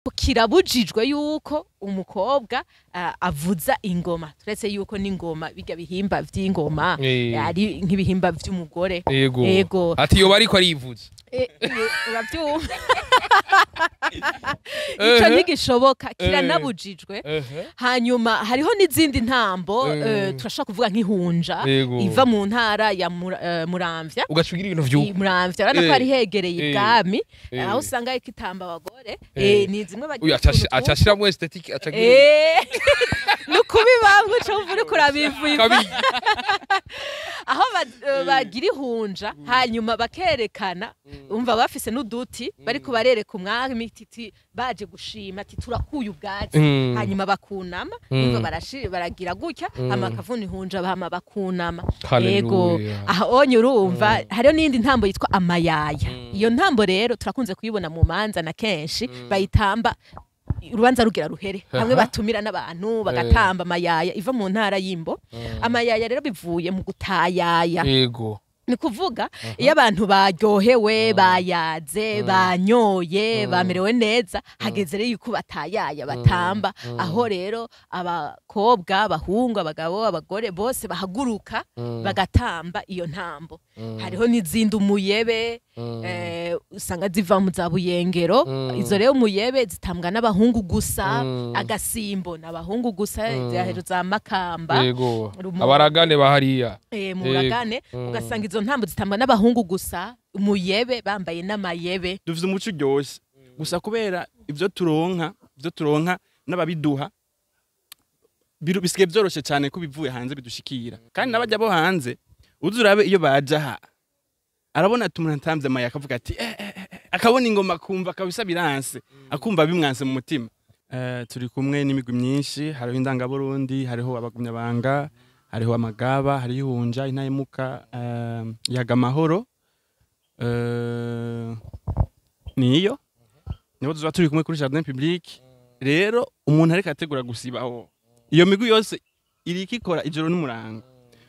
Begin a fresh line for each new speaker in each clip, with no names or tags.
kirabujijwe yuko umukobwa avuza ingoma turetse yuko n'ingoma biga bihimba vy'ingoma ari nk'ibihimba vy'umugore
yego ati yo bariko arivuza
uravyumva ico ntigishoboka kiranabujijwe hanyuma hariho n'izindi ntambo turashaka kuvuga nk'ihunja iva mu ntara ya Muramvya
ugashugira ibintu vy'uko
Muramvya urana ko ari hegereye ibwami aho usanga ikitamba abagore ni zimwe bagiye
acashiramo esthétique acagira
nukubibamwe cyo uri kurabivuga aho bagira ihunja hanyuma bakerekana umva bafise n'uduti bariko barereka umwami titi baje gushima ati turakuye ubwatsi hanyuma bakunama umva baragira gutya amakavuni ihunja bahama bakunama yego aho onye urumva hariyo n'indi ntambo yitwa amayaya iyo ntambo rero turakunze kuyibona mu manza na kenshi bayitamba urubanza rugira ruhere hamwe batumira n'abantu bagatamba amayaya iva mu ntara y'Imbo amayaya rero bivuye mu gutayaya yego ni kuvuga iyo abantu baryohewe bayaze banyoye bamerewe neza hageze rero yuko batayaya batamba aho rero abakobwa abahungu abagabo abagore bose bahaguruka bagatamba iyo ntambo hariho n'izindi umuyebe usanga ziva mu za Buyengero izo rero umuyebe zitambwa n'abahungu gusa agasimbo n'abahungu gusa zahero za Makamba
abaragane bahariya
mu ragane ugasanga izo ntambo zitambwa n'abahungu gusa umuyebe bambaye n'amayebe
dufite umuco uryoshye gusa kubera ivyo turonka n'ababiduha bisigaye vyoroshe cyane ko bivuye hanze bidushikira kandi n'abajya bo hanze uzurabe iyo bajaha arabona tumuna ntamze amaya akavuga ati akabona ingoma kumva kabisa biranse akumva bimwanse mu mutima turi kumwe n'imigwi myinshi hariho indangaburundi hariho abagumyabanga hariho amagaba hariho ihunja intahemuka yaga amahoro niyo nibo tuba turi kumwe kuri jardin public rero umuntu ariko ategura gusibaho iyo migwi yose iriko ikora ijoro n'umurango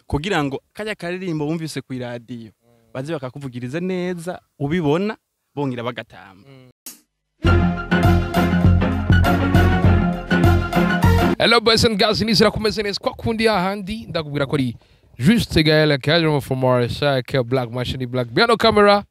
kugira ngo kajya karirimbo bumvise ku radio baze bakakuvugiriza neza ubibona bongira bagatamba
Hello boys and girls, nizera kumeze neza kwa kundi ahandi ndakubwira ko ari juste Gaël Kajamo from Marsha Black Machine Black Piano Camera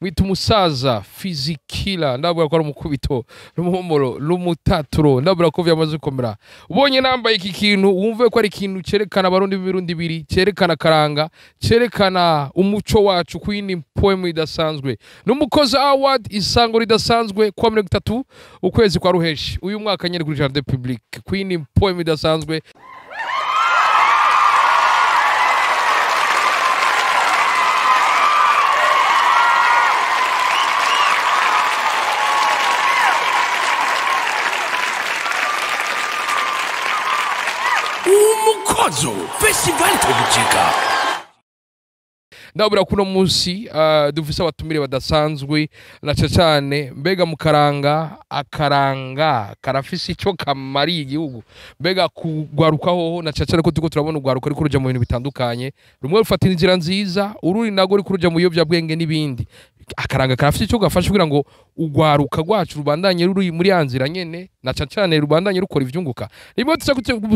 witu musaza fizikila ndabura ko ari umukubito n'umuhomoro n'umutaturo ndabura ko vyamaze komera ubonye nambaye iki kintu wumve ko ari ikintu cerekana abarundi b'ibirundi biri cerekana akaranga cerekana umuco wacu kwini poem idasanzwe n'umukozi award isango ridasanzwe kwa 30 ukwezi kwa ruheshi uyu mwaka nyene kuri jardin public kwini poem idasanzwe
UMUKOZO Festival Tobujika
ndabura kuno munsi dufise abatumire badasanzwe na cyane mbega mu akaranga karafise ico kamari igihugu mbega kugwarukaho na cyane ko tuko turabona ugwaruka ari kuruja mu bintu bitandukanye rumwe rufatira inzira nziza ururi nago ari kuruja mu yovya bwenge nibindi akaranga karafise ico gafasha kugira ngo ugwaruka gwacu rubandanye ruri muri yanzira nyene na cyane rubandanye rukora ivyunguka rimwe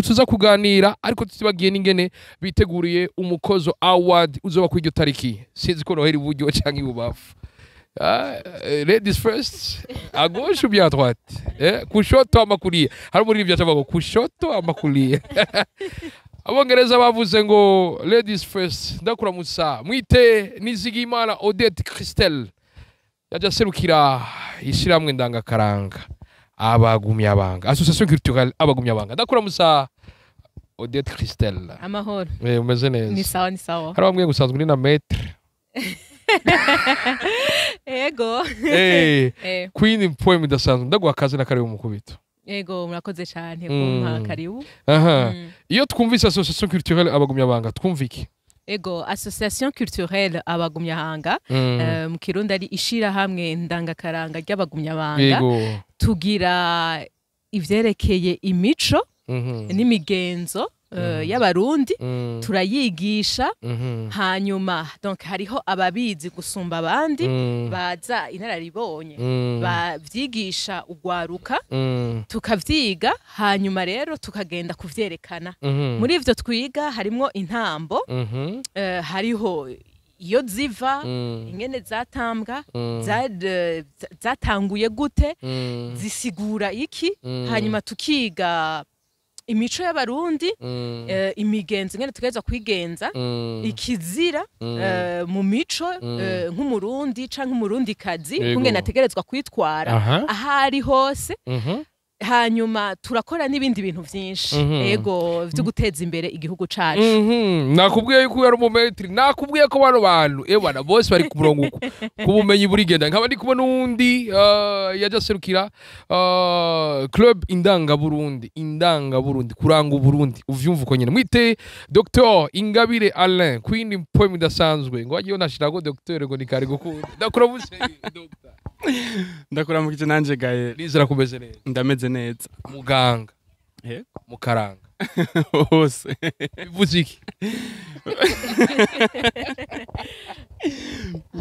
tuza kuganira ariko tubagiye n'ingene biteguriye umukozo award uzoba kwiryo tariki sinzi ko noheri buryo canke ibubafu ladies first à gauche ou bien à droite kushoto amakulia hari muri ivyo cyangwa kushoto amakulia abongereza bavuze ngo ladies first ndakuramusa mwite Nizigimana Odette Christelle yaje serukira ishiramwe ndangakaranga abagumyabanga association culturelle abagumyabanga ndakuramusa Odette Christelle
amahoro
umeze neza
ni sawa
hari bamwe gusanzwe ni na maître
ego
queen poem idasanzwe ndaguha akazi na kare umukubito
ego murakoze cyane kumpa karibu
iyo twumvise association culturelle abagumyabanga twumviki
ego association culturelle abagumyahanga mu Kirundi ari ishira hamwe ndangakaranga ry'abagumyabanga tugira ivyerekeye imico n'imigenzo y'abarundi turayigisha hanyuma donc hariho ababizi gusumba abandi baza inararibonye bavyigisha ugwaruka tukavyiga hanyuma rero tukagenda kuvyerekana muri ivyo twiga harimo intambo hariho iyo ziva ingene zatambwa zatanguye gute zisigura iki hanyuma tukiga imico y'abarundi imigenzo ingene tugeza kwigenza ikizira mu mico nk'umurundi canke umurundi kazi kungene ategerezwa kwitwara ahari hose hanyuma turakora n'ibindi bintu vyinshi ego vyo guteza imbere igihugu cacu
nakubwiye yuko yari umumetri nakubwiye ko bano bantu bana bose bari ku murongo uko kubumenyi burigenda nkaba ndi kubona undi yaje serukira club indanga Burundi kuranga Burundi uvyumva uko nyene mwite Dr Ingabire Alain Queen poem idasanzwe ngo wagiye nashirago docteur ngo nikari gukunda ndakuramutse Dr
ndakuramukije nanje gaye
Lizera kumeze neza
ndameze neza
muganga mukaranga
hose
bivuze iki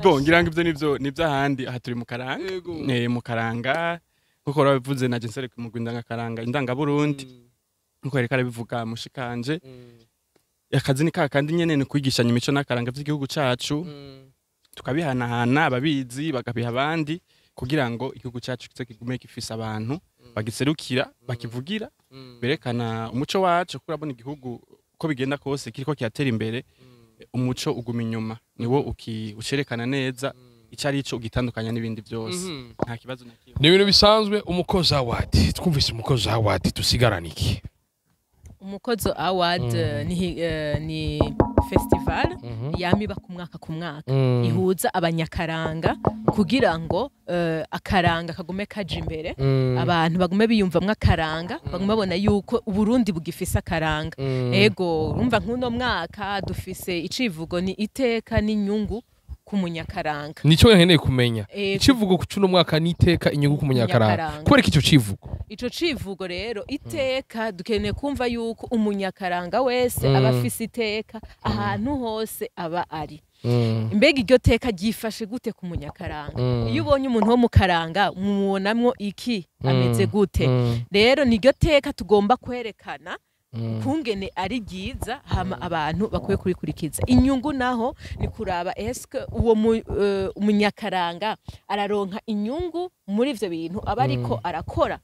bon ngira ngo ivyo nivyo ahandi aha turi mukaranga mukaranga kuko rabivuze naje nsereka mu gwindanga karanga indanga Burundi nkuko reka bivuga mushikanje akazi ni kandi nyene ni kwigishanya imico n'akaranga vy'igihugu cacu tukabihanahana ababizi bagabiha abandi kugira ngo igihugu cyacu kize kigume gifise abantu bagiserukira bakivugira berekana umuco wacu kurabona igihugu ko bigenda kose kiriko kiatera imbere umuco uguma inyuma niwo ucerekana neza icari ico ugitandukanya n'ibindi byose nta kibazo nakimwe
ni ibintu bisanzwe umukozo award twumvise umukozo award tusigarana iki
umukozo award ni festival yamiba ku mwaka ihuza abanyakaranga kugira ngo akaranga kagume kaje imbere abantu bagume biyumvamwe akaranga bagume babona yuko Uburundi bugifise akaranga ego urumva nk'uno mwaka dufise icivugo ni iteka n'inyungu kumunyakaranga
nico nkeneye kumenya icivugo kucuno mwaka niteka inyungu kumunyakaranga kubera ico civugo
ico civugo rero iteka dukeneye kumva yuko umunyakaranga wese abafise iteka ahantu hose aba ari mbega iryo teka ryifashe gute kumunyakaranga iyo ubonye umuntu wo mukaranga mubonamwo iki ameze gute rero niryo teka tugomba kwerekana kungene ari ryiza hama abantu bakwiye kurikurikiza inyungu naho ni kuraba eske uwo umunyakaranga araronka inyungu muri ivyo bintu aba ariko arakora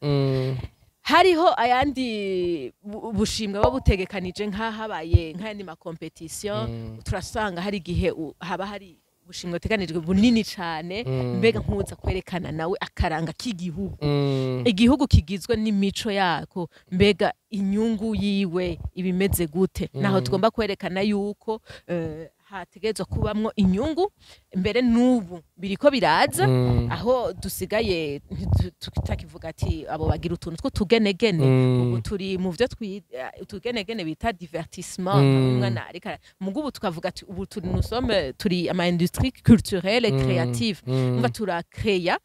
hariho ayandi bushimwe babutegekanije nk'ahabaye nk'ayandi ma competition turasanga hari gihe haba hari bushimwe teganijwe bunini cyane mbega nkuza kwerekana nawe akaranga k'igihugu igihugu kigizwe n'imico yako mbega inyungu yiwe ibimeze gute naho tugomba kwerekana yuko hategezwa kubamwo inyungu mbere n'ubu biriko biraza aho dusigaye tutakivuga ati abo bagira utuntu tw'utugenegene ubu turi mu vyo tugenegene bita divertissement umwana ariko mugubu tukavuga ati ubu turi ama industrie culturelle et créative umva turakreya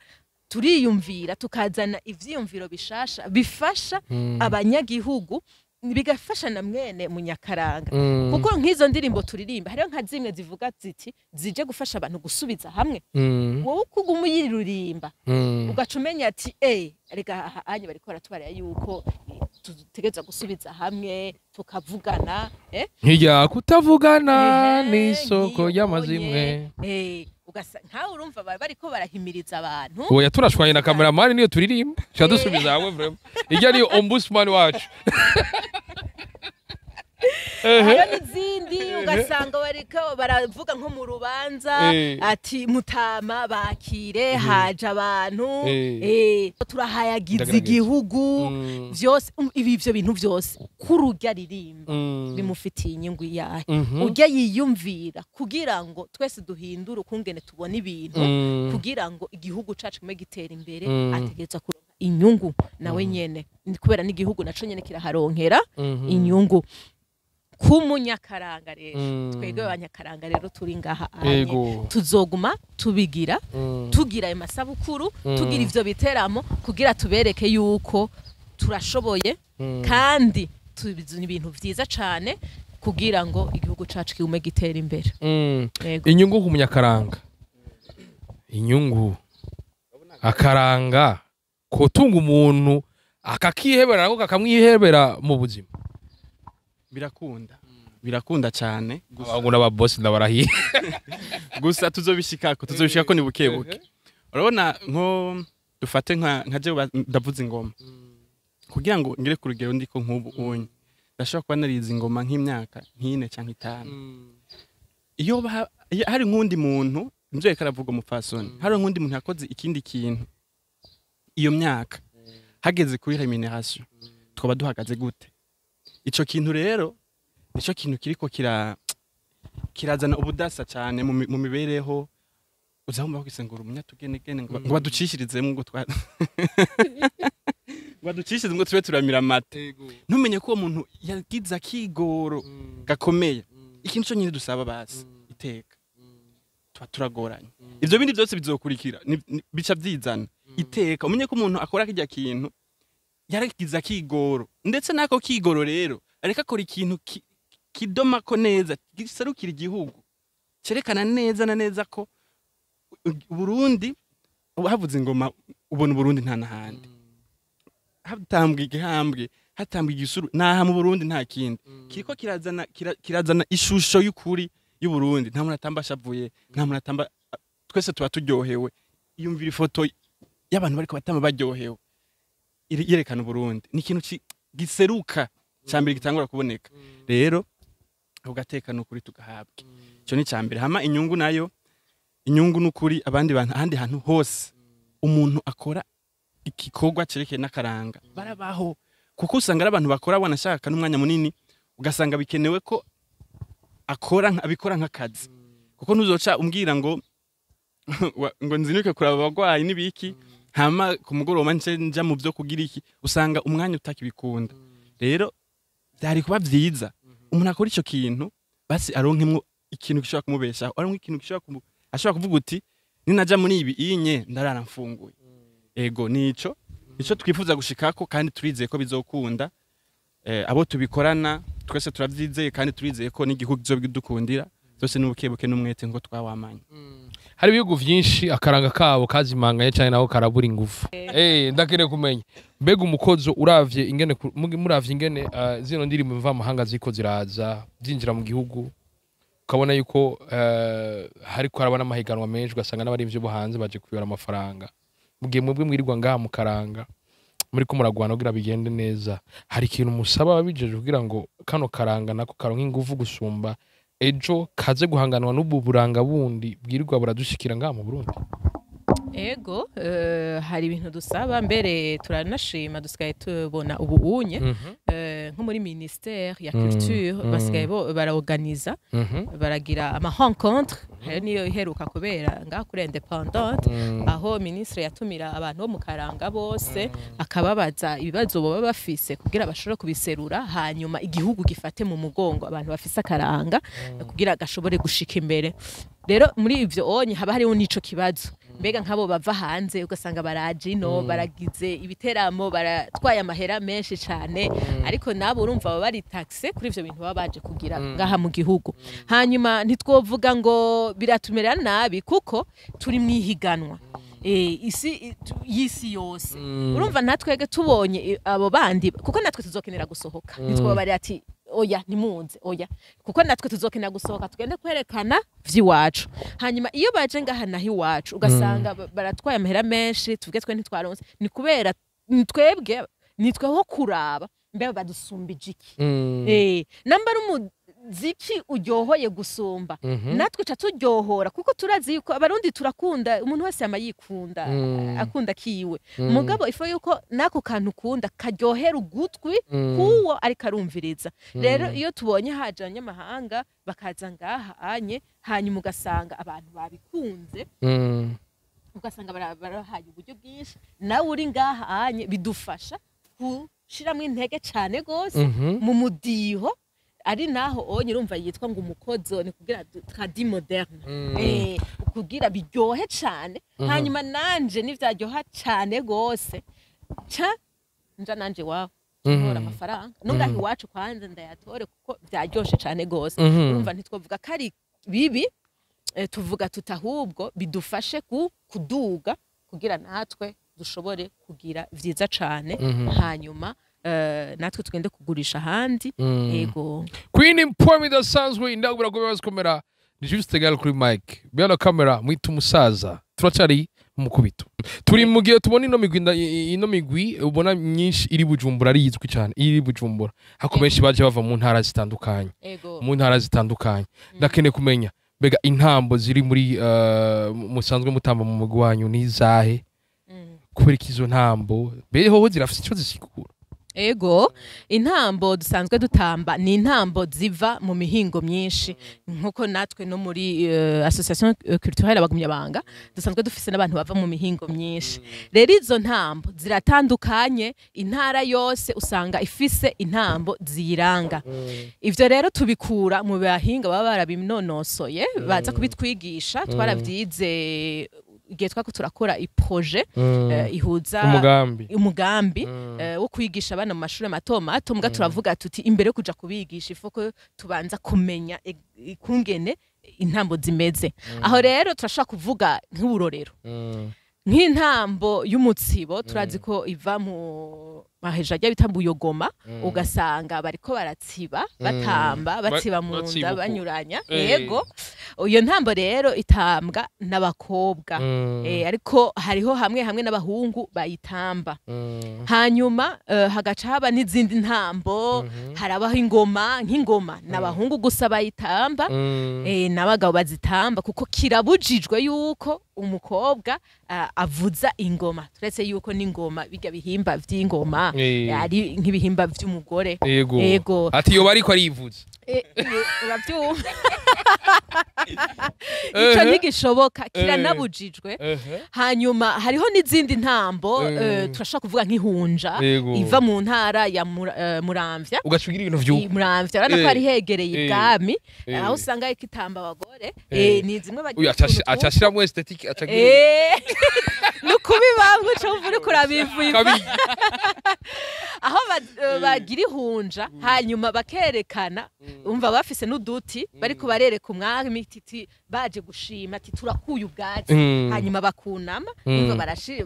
turiyumvira tukazana ivyiyumviro bishasha bifasha abanyagihugu bigafasha na mwene munyakaranga kuko nk'izo ndirimbo turirimba hariho nka zimwe zivuga ziti zije gufasha abantu gusubiza hamwe wowe ukuguma uyiririmba ugacumenya ati rega anye bariko baratubarira yuko tutegeza gusubiza hamwe tukavugana
nk'irya kutavugana n'isoko y'amazimwe
ugasa nkawe urumva bariko barahimiriza abantu
oya turashwanye na cameraman niyo turirimba shadusubiza hamwe vraiment irya ni ombudsman wacu
hariho n'izindi ugasanga bariko baravuga nko mu rubanza ati mutama bakire haje abantu turahayagiza igihugu vyose ivyo bintu vyose kururya ririmba bimufitiye inyungu yahe urya yiyumvira kugira ngo twese duhindure ukungene tubona ibintu kugira ngo igihugu cacu kume gitera imbere ategereza kuronka inyungu nawe nyene kubera n'igihugu naco nyene kiraharonkera inyungu kumunyakaranga rero twebwe abanyakaranga rero turi ngaha tuzoguma tubigira tugira amasabukuru tugira ivyo biteramo kugira tubereke yuko turashoboye kandi tubizi ibintu vyiza cane kugira ngo igihugu cacu kigume gitera imbere. Yego.
Inyungu ku munyakaranga. Inyungu akaranga kotunga umuntu akakihebera nako kakamwihebera mu buzima.
Birakunda cyane
Ngo n'aba boss ndabarahiye.
gusa tuzobishikako ni bukebuke. Urabona nko dufate nka je ndavuza ingoma kugira ngo ngire ku rugero ndiko nk'ubu unye ndashobora kuba narize ingoma nk'imyaka nk'ine canke 5 iyo hari nk'undi muntu nje karavuga umupfasoni hari nk'undi muntu yakoze ikindi kintu iyo myaka hageze kuri remuneration twaba duhagaze gute ico kintu rero nico kintu kiriko kirazana ubudasa cyane mu mibereho uzahumba kwisengura umunyatugenegene ngo baducishirizemo ngo baducishize ngo tube turamira amate ntumenye ko uwo muntu yagize akigoro gakomeye ikintu cyo nyine dusaba basi iteka tuba turagoranye ivyo bindi byose bizokurikira bica byizana iteka umenye ko umuntu akora kijya kintu yaragize akigoro ndetse nako kigoro rero areka akora ikintu kidoma ko neza gisarukira igihugu cerekana neza na neza ko Burundi havuze ingoma ubona Burundi nta nahandi hatambwe igihambwe hatambwe igisuru naha mu Burundi nta kindi kiriko kirazana ishusho y'ukuri y'u Burundi nta muntu atambasha avuye nta muntu atamba twese tuba turyohewe iyumvira ifoto y'abantu bariko batama baryohewe yerekana Burundi ni ikintu giseruka cyambere gitangura kuboneka rero ugatekana ukuri tugahabwa cyo ni cyambere hama inyungu nayo inyungu n'ukuri abandi bantu ahandi hantu hose umuntu akora igikorwa cerekeye n'akaranga barabaho kuko usanga ari abantu bakora banashaka n'umwanya munini ugasanga bikenewe ko abikora nk'akazi kuko ntuzoca umbwira ngo nzinuke kuraba abagwayi n'ibiki hama ku mugoroba nja mu byo kugira iki usanga umwanya utakibikunda rero byari kuba byiza umuntu akora ico kintu basi aronkemwo ikintu gishobora kumubeshaho aronke ikintu gishobora ashobora kuvuga uti ninaja muri ibi inye ndarara mfunguye ego nico twifuza gushikako kandi turizeye ko bizokunda abo tubikorana twese turavyizeye kandi turizeye ko n'igihugu kizobidukundira zose n'ubukebuke n'umwete ngo twawamanye
hari ibihugu vyinshi akaranga kabo kazimanganye cyane naho karabura ingufu ndakire kumenya mbega umukozo uravye ingene muravye ingene zino ndirimbo mva mahanga ziko ziraza byinjira mu gihugu ukabona yuko hariko harabana amahiganwa menshi ugasanga n'abarimvye bo hanze baje kuyora amafaranga mugiye mwebwe mwirirwa ngaha mu karanga muri ko muragwana kugira bigende neza hari ikintu musaba babijeje kugira ngo kano karanga nako karonka ingufu gusumba ejo kaze guhanganwa n'ubu buranga bundi bwirirwa buradushikira ngaha mu Burundi
ego hari ibintu dusaba mbere turanashima dusigaye tubona ubuunye nko muri ministère ya culture basigaye baraorganiza baragira ama rencontre niyo iheruka kubera ngaha kuri independante aho ministre yatumira abantu bo mu karanga bose akababaza ibibazo baba bafise kugira bashobore kubiserura hanyuma igihugu gifate mu mugongo abantu bafise akaranga kugira gashobore gushika imbere rero muri ivyo onye haba hariho nico kibazo mbega nkabo bava hanze ugasanga baraje ino baragize ibiteramo baratwaye amahera menshi cyane ariko nabo urumva baba bari taxe kuri ivyo bintu baba baje kugira ngaha mu gihugu hanyuma ntitwovuga ngo biratumera nabi kuko turi mwihiganwa yisi yose urumva natwege tubonye abo bandi kuko natwe tuzokenera gusohoka nitwobari ati oya nimunze oya kuko natwe tuzokenera gusohoka tugende kwerekana vy'iwacu hanyuma iyo baje ngaha naho iwacu ugasanga baratwaye amahera menshi tuvuge twe ntitwaronse ni kubera twebwe nitweho kuraba mbe badusumbije iki namba umuziki uryohoye gusumba natwe ca turyohora kuko turazi yuko abarundi turakunda umuntu wese amayikunda akunda kiwe mugabo ifo yuko nako kantu kunda karyohera ugutwi kuwo ari karumviriza rero iyo tubonye haje abanyamahanga bakaza ngaha anye hanyuma ugasanga abantu babikunze ugasanga barahaye uburyo bwinshi nawe uri ngaha anye bidufasha gushiramwe intege cyane gose mu mudiho ari naho onye urumva yitwa ngo umukozo ni kugira tradi moderne kugira biryohe cyane hanyuma nanje nivyaryoha cyane gose nja nanje wawe tutora amafaranga nungahe iwacu kwanza ndayatore kuko byaryoshe cyane gose urumva ntitwovuga ko ari bibi tuvuga tutahubwo bidufashe kuduga kugira natwe dushobore kugira vyiza cane hanyuma natwe tugende kugurisha ahandi yego
Queen Impome idasanzwe indabura ko bibazikomera ni juste gal kuri mic bya kamera mwita umusaza turacari mukubito turi mu gihe tubona ino migwi ubona myinshi iri Bujumbura ari yizwi cyane iri Bujumbura hako benshi baje bava mu ntara zitandukanye ndakene kumenya bega intambo ziri muri musanzwe mutamba mu mugwi wanyu nizahe kubera ikizo ntambo beho zirafite icyo zisigura
ego intambo dusanzwe dutamba ni intambo ziva mu mihingo myinshi nkuko natwe no muri association culturelle abagumyabanga dusanzwe dufise n'abantu bava mu mihingo myinshi rero izo ntambo ziratandukanye intara yose usanga ifise intambo ziyiranga ivyo rero tubikura mu bahinga baba barabinonosoye baza kubitwigisha twaravyize igihe twako turakora iprojet ihuza umugambi wo kwigisha abana mu mashuri mato mato mbwa turavuga tuti imbere kuja kubigisha ifoko tubanza kumenya ikungene intambo zimeze aho rero turashaka kuvuga nk'uburorero nk'intambo y'umutsibo turazi ko iva mu maheja ajya bita buyogoma ugasanga bariko baratsiba batamba batsiba mu nda banyuranya yego iyo ntambo rero itambwa n'abakobwa ariko hariho hamwe n'abahungu bayitamba hanyuma hagaca haba n'izindi ntambo harabaho nk'ingoma n'abahungu gusa bayitamba n'abagabo bazitamba kuko kirabujijwe yuko umukobwa avuza ingoma turetse yuko n'ingoma bijya bihimba vy'ingoma ari nk'ibihimba vy'umugore
yego ati yo bariko arivuza
uravyumva ico ntigishoboka kiranabujijwe hanyuma hariho n'izindi ntambo turashaka kuvuga nk'ihunja iva mu ntara ya Muramvya
ugashugira ibintu vy'uko
Muramvya urana ko ari hegereye ibwami aho usanga ikitamba abagore ni zimwe bagiye
acashira mu aesthetique acagira
nukubibanga cyo uri kurabivuga aho bagira ihunja hanyuma bakerekana umva bafise n'uduti bariko barereka umwami titi baje gushima ati turakuye ubwatsi hanyuma bakunama umva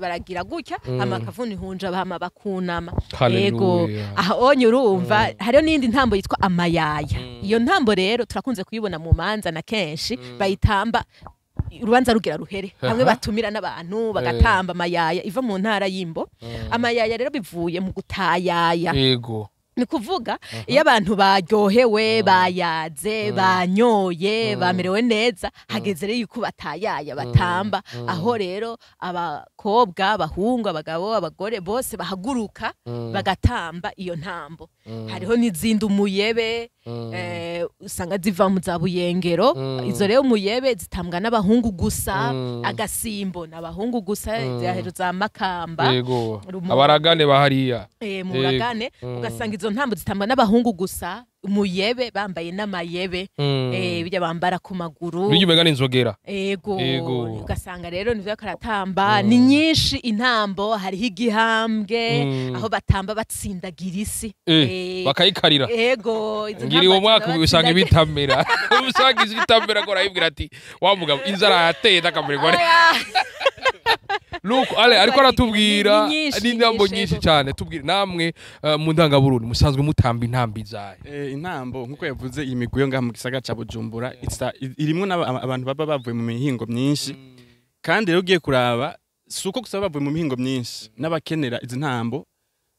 baragira gutya amakavuni ihunja bahama bakunama yego aho onye urumva hariyo n'indi ntambo yitwa amayaya iyo ntambo rero turakunze kuyibona mu manza na kenshi bayitamba urubanza rugira ruhere hamwe batumira n'abantu bagatamba amayaya iva mu ntara y'imbo amayaya rero bivuye mu gutayaya
yego
ni kuvuga iyo abantu baryohewe bayaze banyoye bamerewe neza hageze rero yuko batayaya batamba aho rero abakobwa abahungu abagabo abagore bose bahaguruka bagatamba iyo ntambo hariho n'izindi umuyebe usanga ziva mu za buyengero izo rero umuyebe zitambwa n'abahungu gusa agasimbo n'abahungu gusa za makamba
abaragane bahariya
mu buragane ugasanga izo ntambo zitambwa n'abahungu gusa umuyebe bambaye n'amayebe bijya bambara ku maguru
bijya umega n'inzogera
yego ugasanga rero nivyo karatamba ni nyinshi intambo hariho igihambwe aho batamba batsindagira isi
bakayikarira
yego
ngiri uwo mwaka usanga ibitamera usanga izitamera ko arayibwira ati wa mugabo inzara yateye akamererwa Luko ariko aratubwira n'intambo nyinshi cyane tubwira namwe mu ndangaburundi musanzwe mutamba intambi zaye
intambo nkuko yavuze iyi migwi yo ngaha mu gisagara ca Bujumbura irimwo abantu baba bavuye mu mihingo myinshi kandi rero ugiye kuraba suko gusa bavuye mu mihingo myinshi n'abakenera izi ntambo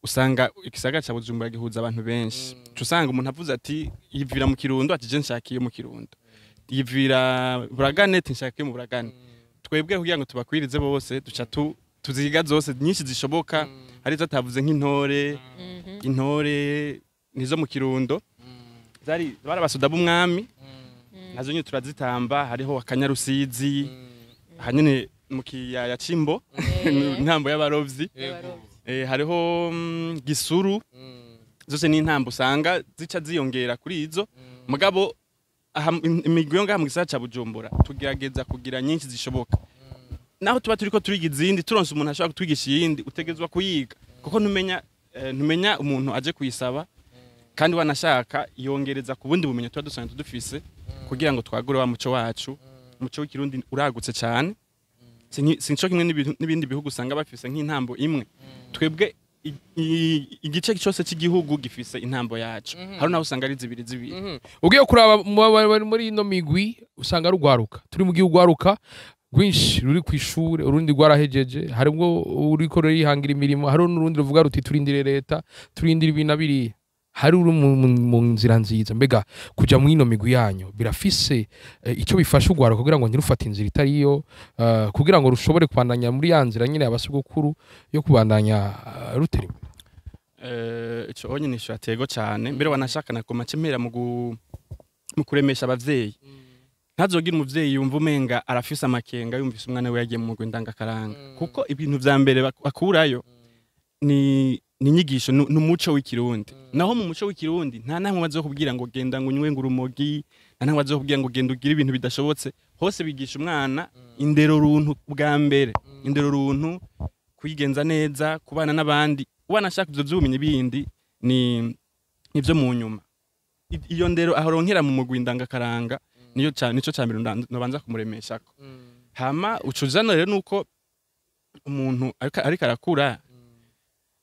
usanga igisagara ca Bujumbura gihuza abantu benshi usanga umuntu avuze ati yivira mu Kirundo ati je nshakiye mu Kirundo yivira Buragane ati nshakiye mu Buragane twebwe kugira ngo tubakwirize bose duca tuziga zose nyinshi zishoboka hari zo tavuze nk'intore intore nizo mu Kirundo zari barabasoda b'umwami nazo nyine turazitamba hariho akanyarusizi hanyene mu kiyaya Cimbo intambo y'abarovyi hariho gisuru zose ni intambo usanga zica ziyongera kuri izo mugabo imigwi yo ngaha mu gisagara ca Bujumbura tugerageza kugira nyinshi zishoboka naho tuba turiko turiga izindi turonse umuntu ashobora kutwigisha iyindi utegezwa kuyiga kuko numenya ntumenya umuntu aje kuyisaba kandi wanashaka yongereza ku bundi bumenyi tuba dusanzwe dufise kugira ngo twagure wa muco wacu umuco w'ikirundi uragutse cyane sinco kimwe n'ibindi bihugu usanga bafise nk'intambo imwe twebwe igice cyose cy'igihugu gifise intambo yacu hari naho usanga ari zibiri
ugiye kuraba muri ino migwi usanga rugwaruka turi mu gihugu gwaruka rwinshi ruri ku ishure urundi rwarahejeje harimo uriko rihangira imirimo hari n'urundi ruvuga ruti turindire leta turindire ibinabiri hari uri mu nzira nziza mbega kuja mu ino migwi yanyu birafise icyo bifasha ugwaruka kugira ngo ntirufate inzira itariyo kugira ngo rushobore kubandanya muri ya nzira nyine abasogokuru yo kubandanya rutera imbere
ico onye nisho atego cyane mbere wanashaka nakoma cemera mu kuremesha abavyeyi ntazogira umuvyeyi yumva umenga arafise amakenga yumvise umwana we yagiye mu mugwi ndangakaranga kuko ibintu vya mbere bakurayo ni inyigisho n'umuco w'ikirundi naho mu muco w'ikirundi nta namwe bazokubwira ngo genda ngo unywe ngurumogi nta namwe bazokubwira ngo genda ugire ibintu bidashobotse hose bigisha umwana indero runtu bwa mbere indero runtu kwigenza neza kubana n'abandi wanashaka ivyo vy'ubumenyi bindi nivyo mu nyuma iyo ndero ahoronkera mu mugwi ndangakaranga nico cyambere nobanza kumuremeshako hama ucuzana rero nuko umuntu ariko arakura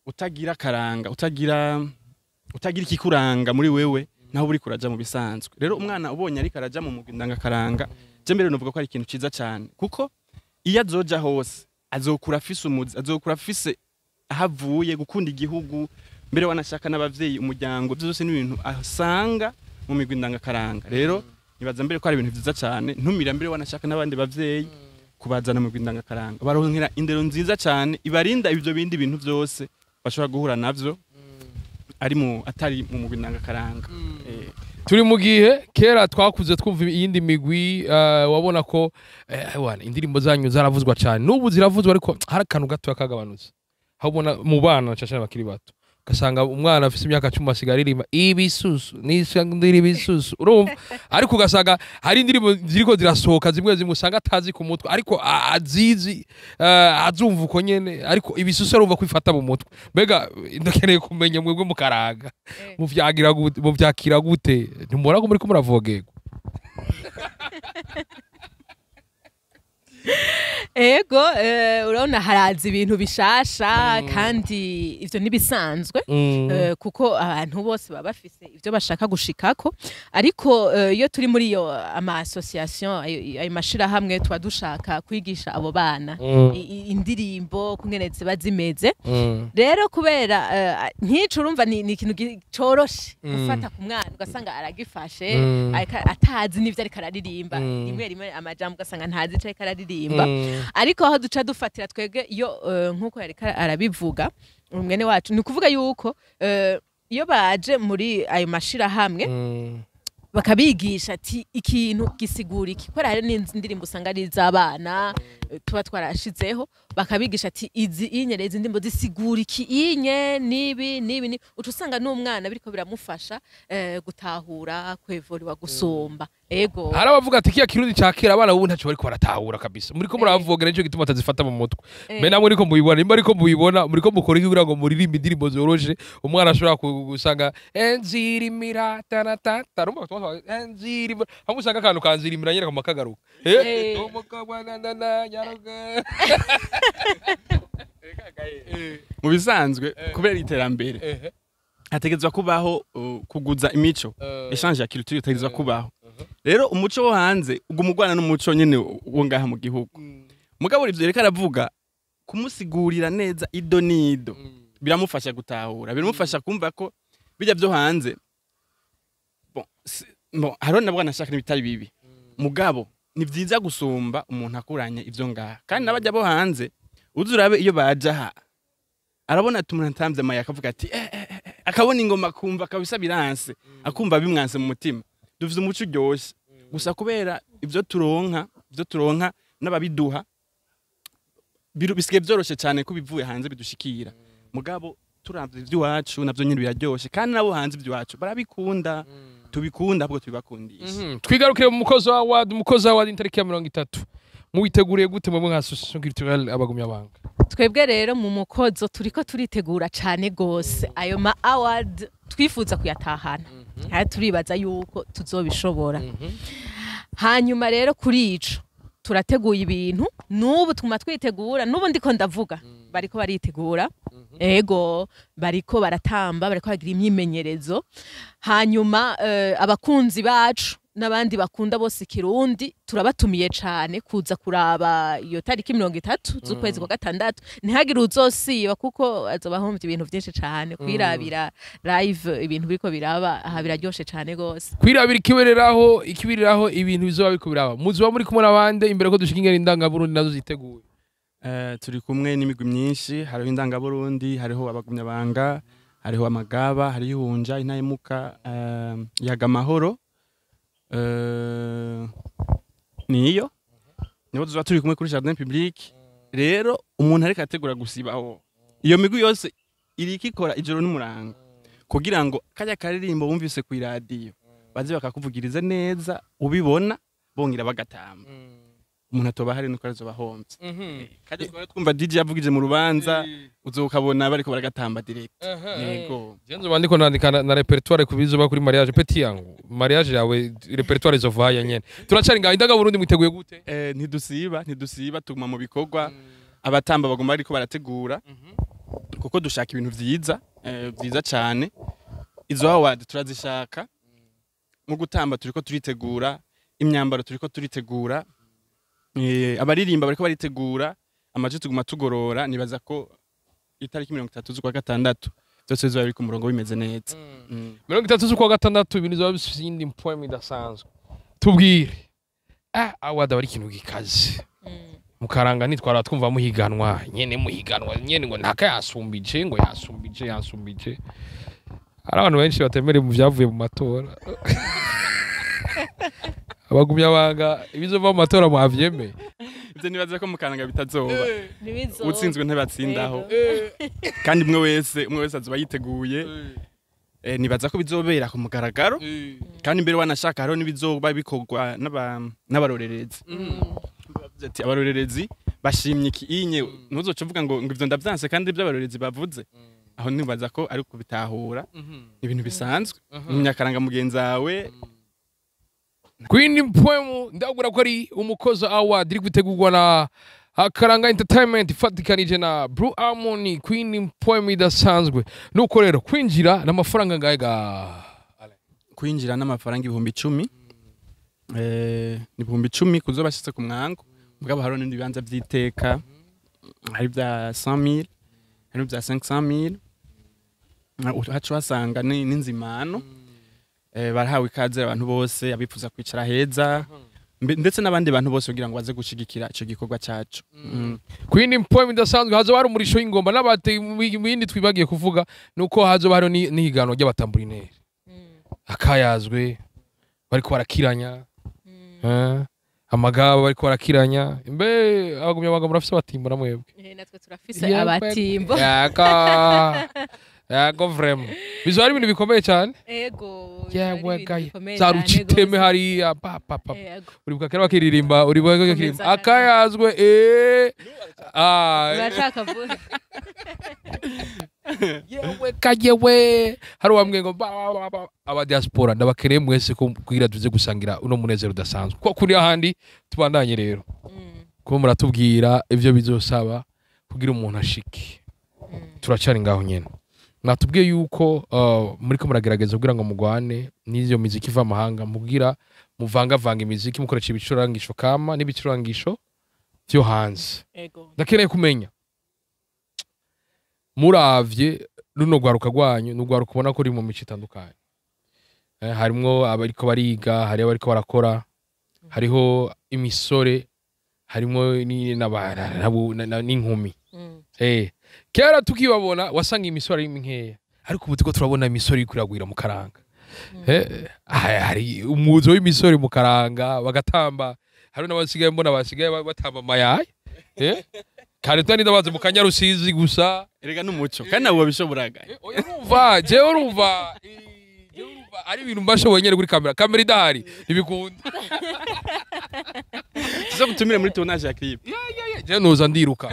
utagira karanga utagira ikikuranga muri wewe naho uri kuraja mu bisanzwe rero umwana ubonye ariko araja mu mugwi ndangakaranga je mbere novuga ko ari ikintu ciza cyane kuko iyo azoja hose azokura afise umuzi azokura afise ahavuye gukunda igihugu mbere wanashaka n'abavyeyi umuryango byose n'ibintu asanga mu migwi ndangakaranga rero nibaza mbere ko ari ibintu vyiza cyane ntumira mbere wanashaka n'abandi bavyeyi kubazana mu migwi ndangakaranga baronkera indero nziza cyane ibarinda ibyo bindi bintu byose bashobora guhura navyo atari mu mugwi ndangakaranga
turi mu gihe kera twakuze twumva iyindi migwi wabona ko indirimbo zanyu zaravuzwa cyane n'ubu ziravuzwa ariko hari akantu gato kagabanutse habona mu bana cyane bakiri bato ugasanga umwana afite imyaka 10 asigara aririmba ibisusu nisangundira ibisusu urumva ariko ugasanga hari indirimbo ziriko zirasohoka zimwe usanga atazi ku mutwe ariko azizi azumva uko nyene ariko ibisusu arumva kwifata mu mutwe mbega ndakeneye kumenya mwebwe mu karanga mu vyakira gute ntumubona ko muri ko muravogego
ego urabona haraza ibintu bishasha kandi ivyo nibisanzwe kuko abantu bose baba bafise ivyo bashaka gushikako ariko iyo turi muri iyo ama association ayo mashira hamwe twa dushaka kwigisha abo bana indirimbo kungene ziba zimeze rero kubera nkico urumva ni ikintu coroshe gufata ku mwana ugasanga aragifashe atazi n'ivyo ariko araririmba rimwe amajambo ugasanga ntazi ico ariko araririmba ariko aho duca dufatira twege iyo nkuko yari arabivuga umwene wacu ni kuvuga yuko iyo baje muri ayo mashira hamwe bakabigisha ati ikintu gisigura iki ko hari n'indirimbo usanga ari iz'abana tuba twarashizeho bakabigisha ati izi inyereza indimbo zisigura iki inye nibi utusanga n'umwana biriko biramufasha gutahura kwevuriwa gusomba ego
hari abavuga ati kiya kirundi cakira abana ubu ntaco bariko baratahura kabisa muriko muravuga nico gituma atazifata mu mutwe me namwe ariko mubibona nimba ariko mubibona muriko mukora iki kugira ngo muririmbe indirimbo zoroshe umwana ashobora gusanga enzirimira taratata rumba enzirimira hamusanga akantu kanzirimira nyera kamakagaruka
mu bisanzwe kubera iterambere hategezwa kubaho kuguza imico eshanje ya culture hategezwa kubaho rero umuco wo hanze ugumugwana n'umuco nyene wo ngaha mu gihugu mugabo ivyo reka aravuga kumusigurira neza ido nido biramufasha gutahura biramufasha kumva ko bijya byo hanze bon harona bwana shaka n'ibitari bibi mugabo ni vyiza gusumba umuntu akuranye ivyo ngaha kandi nabajya bo hanze uzurabe iyo bajaha arabona tumuna ntamze maya akavuga ati akabona ingoma kumva kabisa biranse akumva bimwanse mu mutima duvuze umuco uryoshye gusa kubera ivyo turonka n'ababiduha bisigaye byoroshe cyane ko bivuye hanze bidushikira mugabo turavye ivy'iwacu navyo nyine biraryoshe kandi nabo hanze ivy'iwacu barabikunda tubikunda ahubwo tubibakundisha
twigarukire mu mukozo wa itariki ya 30 muwiteguriye gute mwebwe nka association culturelle abagumyabanga?
twebwe rero mu mukozo turiko turitegura cane gose ayo ma award twifuza kuyatahana turibaza yuko tuzobishobora. Hanyuma rero kuri ico turateguye ibintu n'ubu tuma twitegura n'ubu ndiko ndavuga bariko baritegura ego bariko baratamba bariko bagira imyimenyerezo. Hanyuma abakunzi bacu n'abandi bakunda bose Kirundi turabatumiye cane kuza kuraba iyo tariki 30 z'ukwezi kwa gatandatu. Ntihagire uzosiba kuko azobahombye ibintu byinshi cane kwirabira live ibintu biriko biraba aha biraryoshe cane gose.
Kwirabira ikibiriraho ibintu bizoba biriko biraba. Muzoba muri kumwe n'abande imbere ko dushikingera indangaburundi nazo ziteguye.
Turi kumwe n'imigwi myinshi, hariho indangaburundi, hariho abagumyabanga, hariho amagaba, hariho ihunja, intahemuka, yaga amahoro. Niyo tuzoba turi kumwe kuri jardin public. Rero umuntu ariko ategura gusibaho iyo migwi yose iriko ikora ijoro n'umurango kugira ngo kajya karirimbo bumvise ku radio baze bakakuvugiriza neza ubibona bongira bagatamba. Umuntu atoba hari nuko arazoba hombye. Kaje twumva DJ avugije mu rubanza uzokabona bariko baragatamba direct. Yego.
Jenzo bandiko nandika na repertoire kubizoba kuri mariage petit yangu. Mariage yawe repertoire izovaya nyene. Turacari ngaho indangaburundi mwiteguye gute?
Ntidusiba tuguma mu bikorwa. Abatamba bagomba ariko barategura. Kuko dushaka ibintu vyiza cyane. Izo award turazishaka. Mu gutamba turiko turitegura, imyambaro turiko turitegura. Abaririmba bariko baritegura, amaje tuguma tugorora. Nibaza ko itariki 30 z'ukwa gatandatu byose bizoba biri ku murongo bimeze neza.
30 z'ukwa gatandatu ibintu bizoba bisindi point idasanzwe. Tubwire award bari ikintu gikaze. Mukaranga nitwara twumva muhiganwa nyene ngo ntaka yasumbije ngo yasumbije. Ari abantu benshi batemere mu byavuye mu matora. Abagumyabanga ibizova mu matora mwavyeme.
Ivyo nibaza ko mukaranga bitazoba. Utsinzwe ntabatsindaho. Kandi umwe wese azoba yiteguye. Nibaza ko bizobera ku mugaragaro. Kandi imbere wanashaka hariho nibizoba bikorwa n'abarorerezi. Ati abarorerezi bashimye ikinye ntuzoca uvuga ngo ivyo ndavyanse kandi ibyo abarorerezi bavuze. Aho nibaza ko ari kubitahura. Ibintu bisanzwe. Umunyakaranga mugenzawe
Queen Poem ndagura ko ari umukozo award iri gutegurwa na Akaranga Entertainment ifatikanije na Blue Harmony. Queen Poem idasanzwe nuko rero kwinjira n'amafaranga ngaye
kwinjira n'amafaranga 10,000 ni 10,000 kuzoba bashitse ku mwango mugabo haro n'indi bibanza vy'iteka hari bya 100,000 hari bya 500,000 hacu hasanga n'inzimano. Barahawe ikaze abantu bose abifuza kwicara heza ndetse n'abandi bantu bose kugira ngo baze gushigikira ico gikorwa cyacu.
Queen Poem idasanzwe hazo bari umurisho y'ingoma n'abate ibindi twibagiye kuvuga nuko hazo bari n'ihigano ry'abatamburineri. Akayazwe bariko barakiranya. Amagaba bariko barakiranya. Mbe abagumyabanga murafise abatimbo namwebwe.
Natwe turafise abatimbo.
Yego vraiment. Bizo ari ibintu bikomeye cyane.
Ego.
Yewe gaye. Zaruciteme hariya papa. Uribuka kera bakiririmba uribuka akayazwe
Urashaka vuba.
Yewe kayewe. Hari wamwe ngo aba diaspora ndabakereye mwese ko kugira tuze gusangira uno munezero udasanzwe. Ko kuri ahandi tubandanye rero. Ko muratubwira ivyo bizosaba kugira umuntu ashike. Turacari ngaho nyene. Natubwiye yuko muri ko muragerageza kugira ngo mugwane n'izo muziki iva amahanga mugira muvanga imiziki mukoresha ibicurangisho kama n'ibicurangisho byo hanze. Ndakeneye kumenya muravye runo gwaruka rwanyu n'ugwaruka ubona ko uri mu mico itandukanye. Harimo abariko bariga, hari abariko barakora, hariho imisore, harimo n'inkumi. Kera tukibabona wasanga imisore ari nkeya ariko ubu tuko turabona imisore ikuragwira mu karanga. Hari umuzo w'imisore mu karanga bagatamba, hari n'abasigaye mbona basigaye batamba mayaye. Kandi tani ndabaze mu Kanyarusizi gusa
erega n'umuco kandi nabo babishoboraga.
Urumva urumva ari ibintu mbashoboye nyene kuri kamera idahari ibikunda.
zo gutumire muri tournage ya clip
je noza ndiruka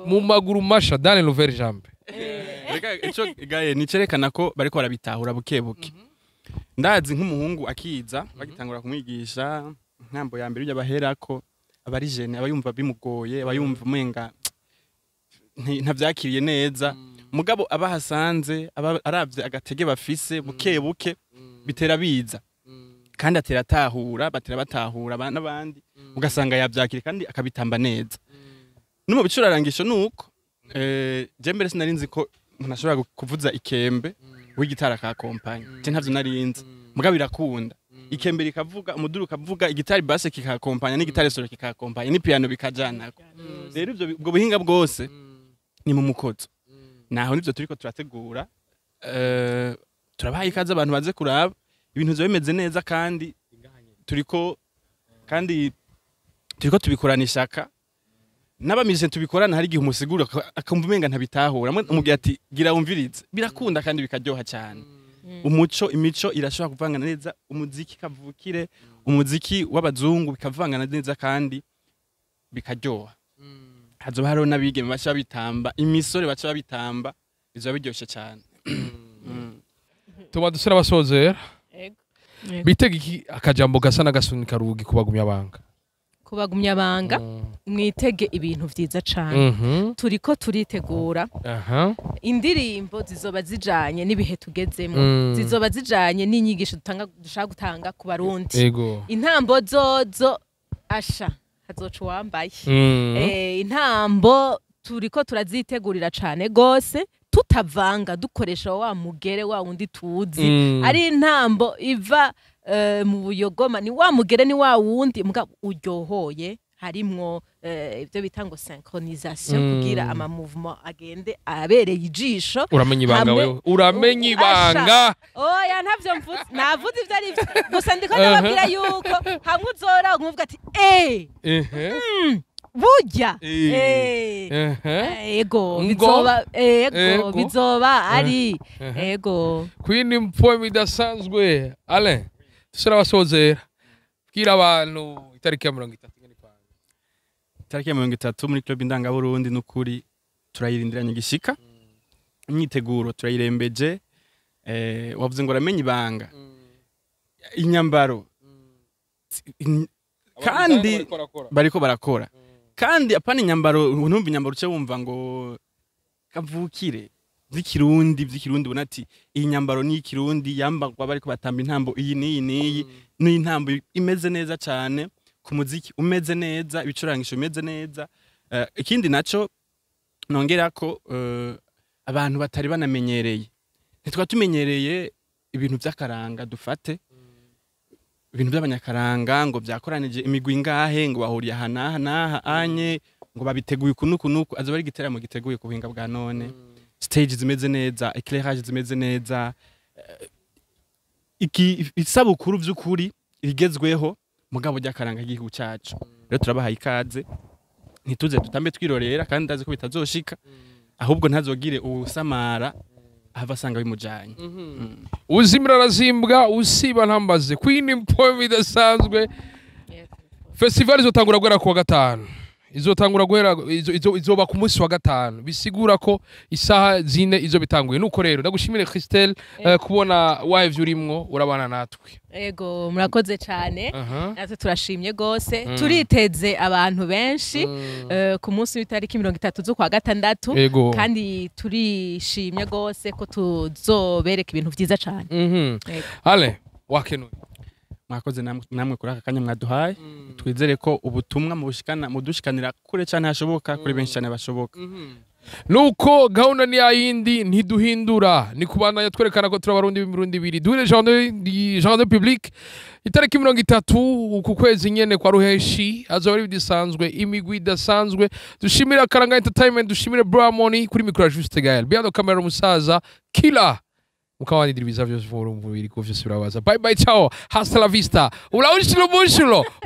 mu maguru masha dans les nouvelles jambes
reka ico gaye nicerekana ko bariko barabitahura bukebuke ndazi nk'umuhungu akiza bagitangura kumwigisha ntambo ya mbere y'abaherako abari jene abayumva bimugoye abayumva umenga ntavyakiriye neza mugabo abahasanze aravye agatege bafise bukebuke bitera biza kandi atera batahura n'abandi ugasanga yavyakire kandi akabitamba neza no mu bicurarangisho nuko je mbere sinarinzi ko umuntu ashobora kuvuza ikembe w'igitara ka kompanye je ntavyo narinzi mugabo birakunda ikembe rikavuga umuduru kavuga igitari basse kikakompanya n'igitari solo kikakompanya ni piano bikajanako rero ivyo ubwo buhinga bwose ni mu mukozo naho nivyo turiko turategura turabaha ikaze abantu baze kuraba ibintu byo bimeze neza kandi turiko tubikorana ishaka n'abamije tubikorana hari igihe umusigura akumva umenga ntabitahura umubwira ati gira wumvirize birakunda kandi bikaryoha cyane imico irashobora kuvangana neza umuziki kavukire umuziki w'abazungu bikavangana neza kandi bikaryoha hazoba hariho n'abigeme baca bitamba imisore baca bitamba bizoba biryoshye cyane
tuba dusera abasozera bitega iki akajambo gasa n'agasunika rugi kubagumya banga
kubagumya banga mwitege ibintu vyiza cane turiko turitegura indirimbo zizoba zijanye n'ibihe tugezemo zizoba zijanye n'inyigisho dushaka gutanga ku barundi intambo zozo asha hazoca uwambaye intambo turiko turazitegurira cane gose tutavanga dukoresha wa mugere wa wundi tuzi ari intambo iva mu buyogoma ni wa mugere ni wa wundi mbwa uryohoye harimwo ibyo bita ngo synchronisation kugira ama movement agende abereye ijisho
uramenye ibanga wewe uramenye ibanga
oya ntavyo mvuze navuze ivyo ari gusa ndiko ndababwira yuko hamwe uzora nkuvuga ati burya ego bizoba ari ego
Queen poem idasanzwe ale tusera basozera bwira abantu itariki ya 30
itariki ya 30 muri club indanga Burundi n'ukuri turayirindiranye gishika imyiteguro turayirembeje wavuze ngo ramenye ibanga inyambaro kandi bariko barakora kandi apana inyambaro numva inyambaro cyo wumva ngo kavukire vy'ikirundi ubona ati iyi nyambaro ni ikirundi yambagwa bariko batamba intambo iyi ni intambo imeze neza cyane ku muziki umeze neza ibicurangisho imeze neza ikindi naco nongera ko abantu batari banamenyereye ntitwa tumenyereye ibintu by'akaranga dufate ibintu by'abanyakaranga ngo byakoranije imigwi ngahe ngo bahuriye hanaha anye ngo babiteguye kunuku azo bari giteramo giteguye ku buhinga bwa none stage zimeze neza éclairage zimeze neza isabukuru by'ukuri rigezweho mugabo ry'akaranga igihugu cyacu rero turabahaye ikaze ntituze tutambe twirorera kandi ndazi ko bitazoshika ahubwo ntazogire ubusamara abasanga bimujanye
uzimira razimbwa usiba ntambaze Queen poem idasanzwe festival izotangura guhera ku wa gatanu izoba ku munsi wa gatanu bisigura ko isaha zine izo bitanguye nuko rero ndagushimire Christelle kubona wive urimwo urabana natwe
ego murakoze cyane natwe turashimye gose turiteze abantu benshi ku munsi w'itariki 30 zo kwa gatandatu kandi turishimye gose ko tuzobereka ibintu vyiza cyane
ale wakenuye
mwakoze namwe kuri aka kanya mwaduhaye twizere ko ubutumwa mudushikanira kure cyane hashoboka kuri benshi cyane bashoboka
nuko gahunda ni yindi ntiduhindura ni kubandanya twerekana ko turabarundi b'imirundi ibiri duhire jardin public itariki 30 ku kwezi nyene kwa ruheshi azoba ari bisanzwe imigwi idasanzwe dushimira Akaranga Entertainment dushimire Bramoni kuri micro juste Gael biando camera musaza killer mukawani diribiza vyose mubiri ko vyose birabaza bye bye ciao hasta la vista ula ushilo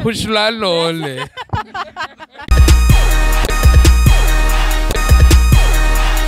bushilo nole